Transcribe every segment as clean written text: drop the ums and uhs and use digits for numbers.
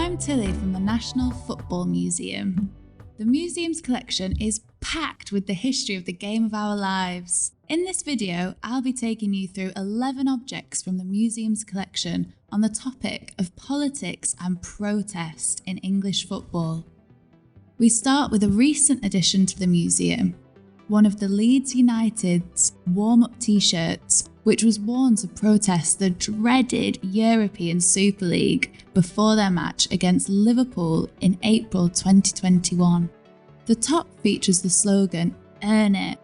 I'm Tilly from the National Football Museum. The museum's collection is packed with the history of the game of our lives. In this video, I'll be taking you through 11 objects from the museum's collection on the topic of politics and protest in English football. We start with a recent addition to the museum, one of the Leeds United's warm-up t-shirts, which was worn to protest the dreaded European Super League before their match against Liverpool in April 2021. The top features the slogan, "Earn It,"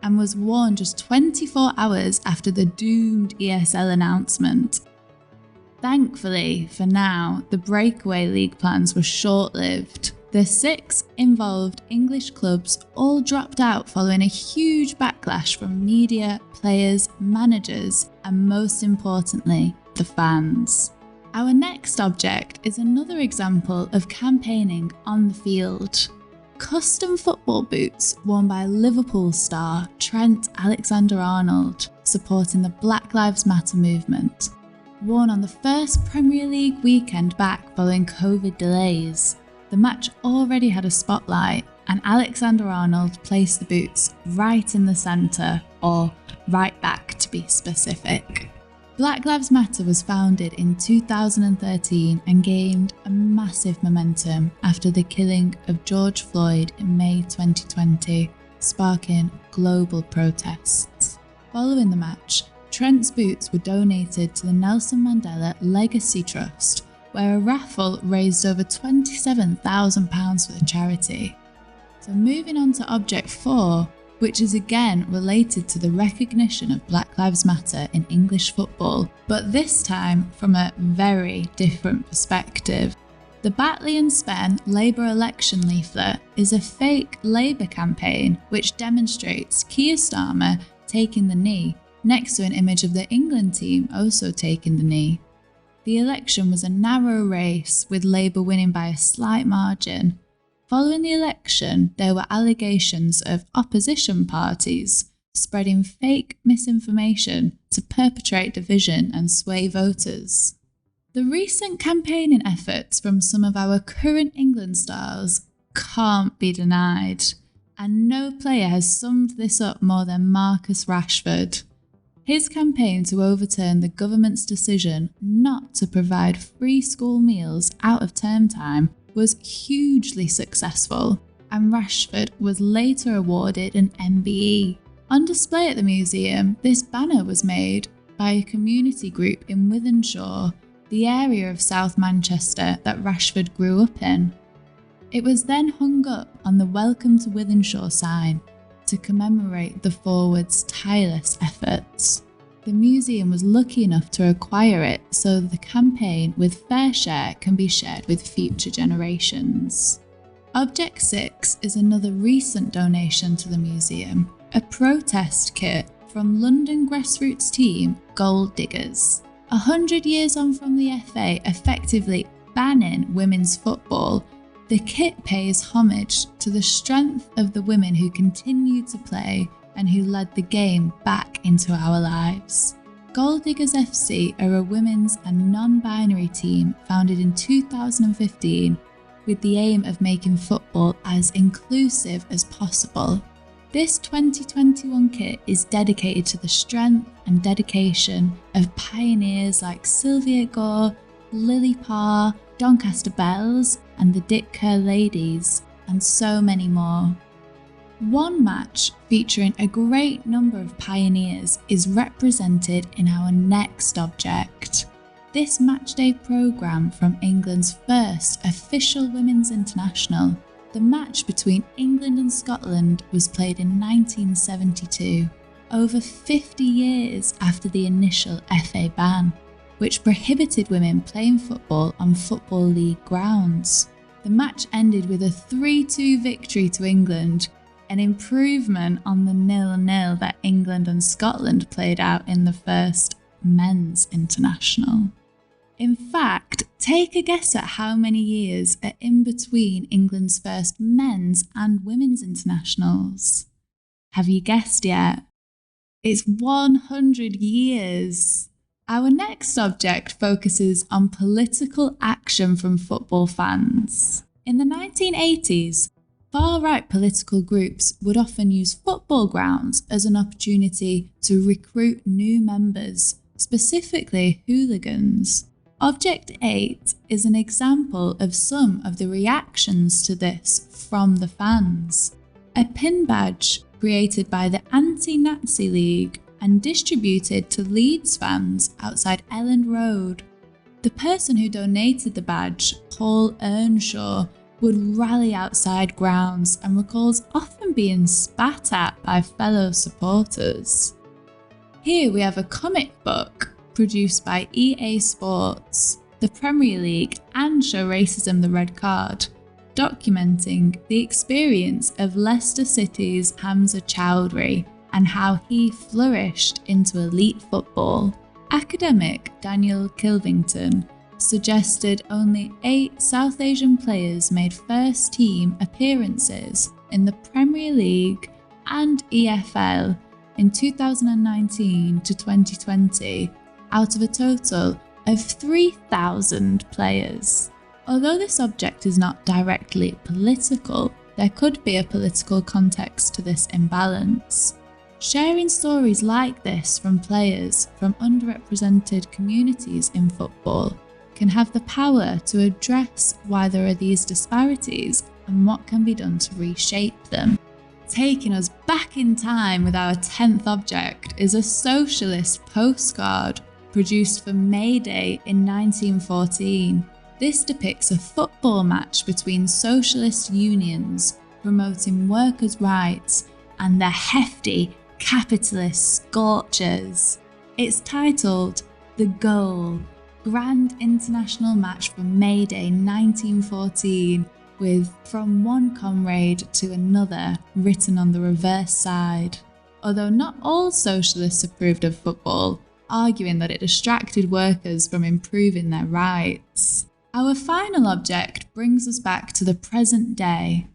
and was worn just 24 hours after the doomed ESL announcement. Thankfully, for now, the breakaway league plans were short-lived. The 6 involved English clubs all dropped out following a huge backlash from media, players, managers, and most importantly, the fans. Our next object is another example of campaigning on the field. Custom football boots worn by Liverpool star Trent Alexander-Arnold, supporting the Black Lives Matter movement. Worn on the first Premier League weekend back following COVID delays. The match already had a spotlight, and Alexander-Arnold placed the boots right in the centre, or right back to be specific. Black Lives Matter was founded in 2013 and gained a massive momentum after the killing of George Floyd in May 2020, sparking global protests. Following the match, Trent's boots were donated to the Nelson Mandela Legacy Trust, where a raffle raised over £27,000 for the charity. So moving on to object 4, which is again related to the recognition of Black Lives Matter in English football, but this time from a very different perspective. The Batley and Spen Labour election leaflet is a fake Labour campaign which demonstrates Keir Starmer taking the knee, next to an image of the England team also taking the knee. The election was a narrow race, with Labour winning by a slight margin. Following the election, there were allegations of opposition parties spreading fake misinformation to perpetrate division and sway voters. The recent campaigning efforts from some of our current England stars can't be denied, and no player has summed this up more than Marcus Rashford. His campaign to overturn the government's decision not to provide free school meals out of term time was hugely successful, and Rashford was later awarded an MBE. On display at the museum, this banner was made by a community group in Wythenshawe, the area of South Manchester that Rashford grew up in. It was then hung up on the Welcome to Wythenshawe sign to commemorate the forward's tireless efforts. The museum was lucky enough to acquire it so the campaign with fair share can be shared with future generations. Object 6 is another recent donation to the museum, a protest kit from London grassroots team Gold Diggers. 100 years on from the FA effectively banning women's football, the kit pays homage to the strength of the women who continued to play and who led the game back into our lives. Gold Diggers FC are a women's and non-binary team founded in 2015 with the aim of making football as inclusive as possible. This 2021 kit is dedicated to the strength and dedication of pioneers like Sylvia Gore, Lily Parr, Doncaster Bells, and the Dick Kerr Ladies, and so many more. One match featuring a great number of pioneers is represented in our next object. This matchday programme from England's first official women's international. The match between England and Scotland was played in 1972, over 50 years after the initial FA ban, which prohibited women playing football on Football League grounds. The match ended with a 3-2 victory to England, an improvement on the 0-0 that England and Scotland played out in the first men's international. In fact, take a guess at how many years are in between England's first men's and women's internationals. Have you guessed yet? It's 100 years. Our next object focuses on political action from football fans. In the 1980s, far-right political groups would often use football grounds as an opportunity to recruit new members, specifically hooligans. Object 8 is an example of some of the reactions to this from the fans. A pin badge created by the Anti-Nazi League and distributed to Leeds fans outside Elland Road. The person who donated the badge, Paul Earnshaw, would rally outside grounds and recalls often being spat at by fellow supporters. Here we have a comic book produced by EA Sports, the Premier League and Show Racism the Red Card, documenting the experience of Leicester City's Hamza Chowdhury and how he flourished into elite football. Academic Daniel Kilvington suggested only 8 South Asian players made first-team appearances in the Premier League and EFL in 2019 to 2020 out of a total of 3,000 players. Although this object is not directly political, there could be a political context to this imbalance. Sharing stories like this from players from underrepresented communities in football can have the power to address why there are these disparities and what can be done to reshape them. Taking us back in time with our 10th object is a Socialist Postcard produced for May Day in 1914. This depicts a football match between socialist unions promoting workers' rights and the hefty capitalist scorchers. It's titled The Goal, Grand International Match for May Day 1914, with "From one comrade to another" written on the reverse side. Although not all socialists approved of football, arguing that it distracted workers from improving their rights. Our final object brings us back to the present day.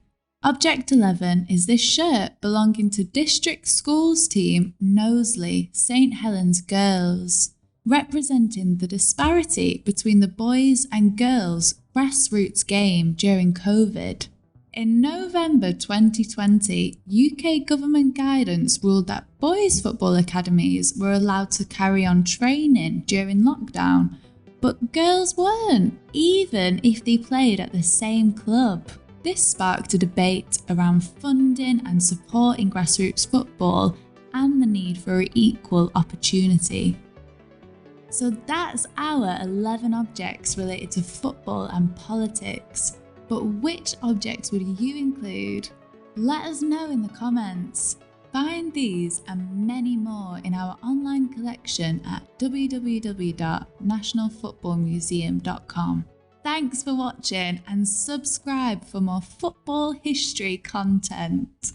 Object 11 is this shirt belonging to district schools team Knowsley St Helens Girls, representing the disparity between the boys and girls grassroots game during COVID. In November 2020, UK government guidance ruled that boys' football academies were allowed to carry on training during lockdown, but girls weren't, even if they played at the same club. This sparked a debate around funding and supporting grassroots football and the need for equal opportunity. So that's our 11 objects related to football and politics. But which objects would you include? Let us know in the comments. Find these and many more in our online collection at www.nationalfootballmuseum.com. Thanks for watching and subscribe for more football history content.